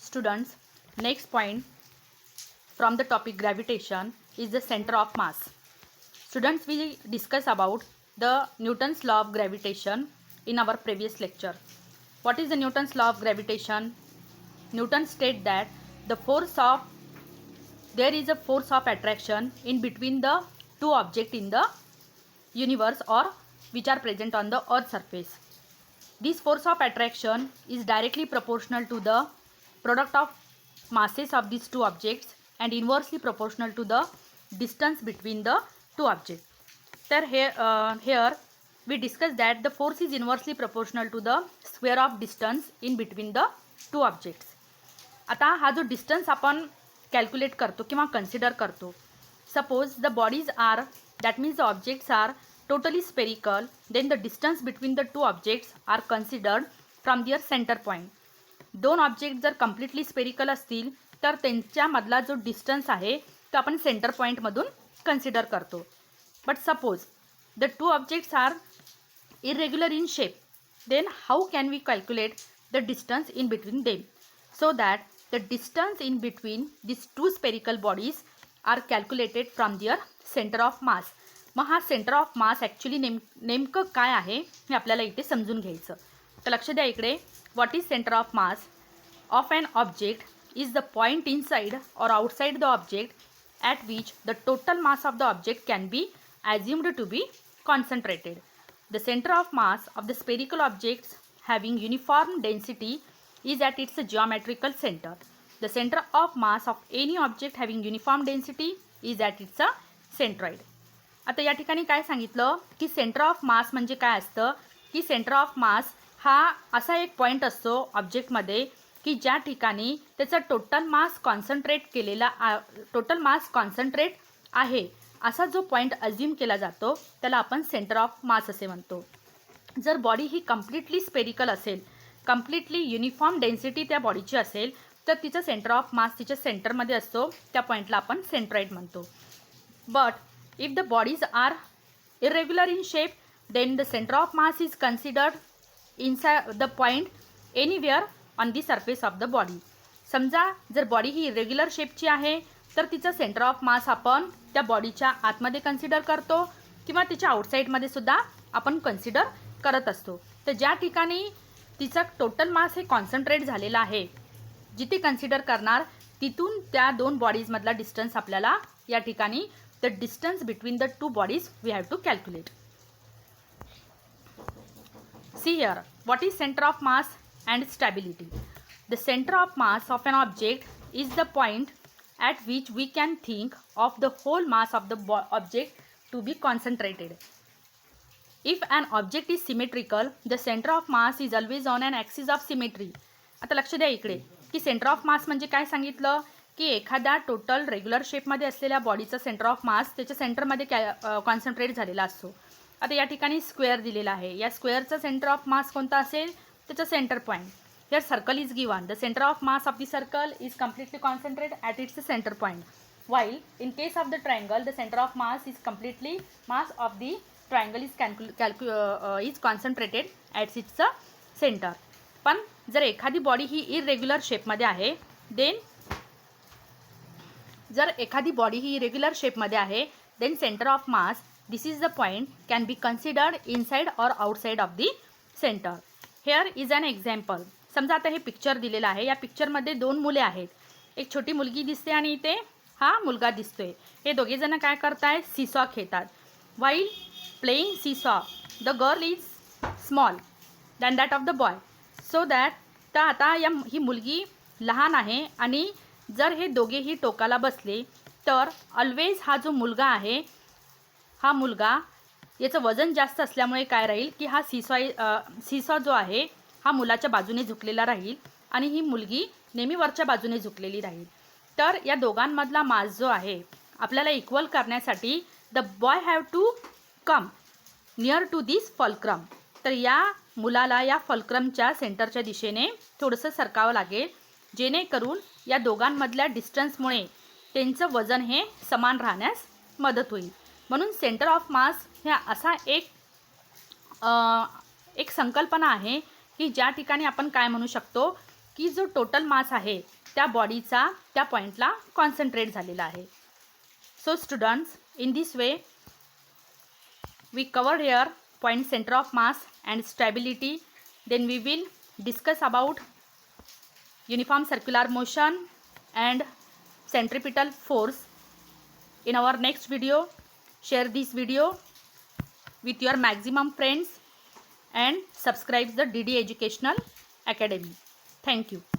Students, next point from the topic gravitation is the center of mass. Students, we discuss about the Newton's law of gravitation in our previous lecture. What is the Newton's law of gravitation? Newton stated that there is a force of attraction in between the two objects in the universe or which are present on the earth surface. This force of attraction is directly proportional to the product of masses of these two objects and inversely proportional to the distance between the two objects. So here we discuss that the force is inversely proportional to the square of distance in between the two objects. आता हा जो distance आपण calculate करतो किंवा consider करतो, suppose the bodies are, that means the objects are totally spherical, then the distance between the two objects are considered from their center point. दोन object जर completely spherical असतील तर त्यांच्यामधला जो डिस्टन्स आहे तो आपण सेंटर पॉईंटमधून कन्सिडर करतो. But suppose the two objects are irregular in shape, then how can we calculate the distance in between them? So that the distance in between these two spherical bodies are calculated from their center of mass. मग हा centre of mass actually नेमकं काय आहे हे आपल्याला इथे समजून घ्यायचं. तर लक्ष द्या इकडे. What is centre of mass of an object is the point inside or outside the object at which the total mass of the object can be assumed to be concentrated. The centre of mass of the spherical objects having uniform density is at its geometrical center. The center of mass of any object having uniform density is at its centroid. आता या ठिकाणी काय सांगितलं की centre of मास म्हणजे काय असतं की सेंटर ऑफ मास हा असा एक पॉईंट असतो ऑब्जेक्टमध्ये की ज्या ठिकाणी त्याचा टोटल मास कॉन्सन्ट्रेट आहे असा जो पॉईंट अज्युम केला जातो त्याला आपण सेंटर ऑफ मास असे म्हणतो. जर बॉडी ही कम्प्लिटली स्पेरिकल असेल, कम्प्लिटली युनिफॉर्म डेन्सिटी त्या बॉडीची असेल तर तिचं सेंटर ऑफ मास तिच्या सेंटरमध्ये असतो, त्या पॉईंटला आपण सेंट्रॉइड म्हणतो. But if the bodies are irregular in shape, then the center of mass is considered inside the point anywhere on the surface of the body. समजा जर बॉडी ही इरेग्युलर शेपची आहे तर तिचा सेंटर ऑफ मास आपण त्या बॉडीच्या आतमध्ये कन्सिडर करतो किंवा तिच्या आउटसाईडमध्ये सुद्धा आपण कन्सिडर करत असतो. तर ज्या ठिकाणी तिचा टोटल मास हे कॉन्सन्ट्रेट झालेला आहे, जिथे कन्सिडर करणार तिथून त्या दोन बॉडीजमधला डिस्टन्स आपल्याला या ठिकाणी the distance between the two bodies we have to calculate. See here, what is center of mass and stability? The center of mass of an object is the point at which we can think of the whole mass of the object to be concentrated. If an object is symmetrical, the center of mass is always on an axis of symmetry. आता लक्ष द्या इकडे की centre of मास म्हणजे काय सांगितलं की एखाद्या टोटल रेग्युलर शेपमध्ये असलेल्या बॉडीचा सेंटर ऑफ मास त्याच्या सेंटरमध्ये कॉन्सन्ट्रेट झालेला असतो. आता या ठिकाणी स्क्वेअर दिलेला आहे, या स्क्वेअरचा सेंटर ऑफ मास कोणता असेल त्याचा centre point. Here circle is given, the centre of mass of the circle is completely concentrate at its centre point, while in case of the triangle the center of mass is completely mass of the triangle is concentrated at its center. पण जर एखादी body ही irregular शेपमध्ये आहे then center of mass, this is the point, can be considered inside or outside of the center. Here is an example. समजा आता हे picture दिलेलं आहे, या पिक्चरमध्ये दोन मुले आहेत, एक छोटी मुलगी दिसते आणि इथे हा मुलगा दिसतोय. हे दोघे जण काय करतायत, सीसॉ खेळतात. while playing seesaw the girl is small than that of the boy, so that तर आता ही मुलगी लहान आहे आणि जर हे दोघेही टोकाला बसले तर ऑलवेज हा जो मुलगा आहे, हा मुलगा याचं वजन जास्त असल्यामुळे काय राहील की हा सीसॉ जो आहे हा मुलाच्या बाजूने झुकलेला राहील आणि ही मुलगी नेहमी वरच्या बाजूने झुकलेली राहील. तर या दोघांमधला मास जो आहे आपल्याला इक्वल करण्यासाठी the boy have to come near to this fulcrum. तर या मुलाला या फलक्रमच्या सेंटरच्या दिशेने थोडंसं सरकावं लागेल, जेणेकरून या दोघांमधल्या डिस्टन्समुळे त्यांचं वजन हे समान राहण्यास मदत होईल. म्हणून सेंटर ऑफ मास ह्या असा एक संकल्पना आहे की ज्या ठिकाणी आपण काय म्हणू शकतो की जो टोटल मास आहे त्या बॉडीचा त्या पॉईंटला कॉन्सन्ट्रेट झालेला आहे. So students, in this way we covered here point center of mass and stability. Then we will discuss about uniform circular motion and centripetal force in our next video. Share this video with your maximum friends and subscribe the DD Educational Academy. Thank you.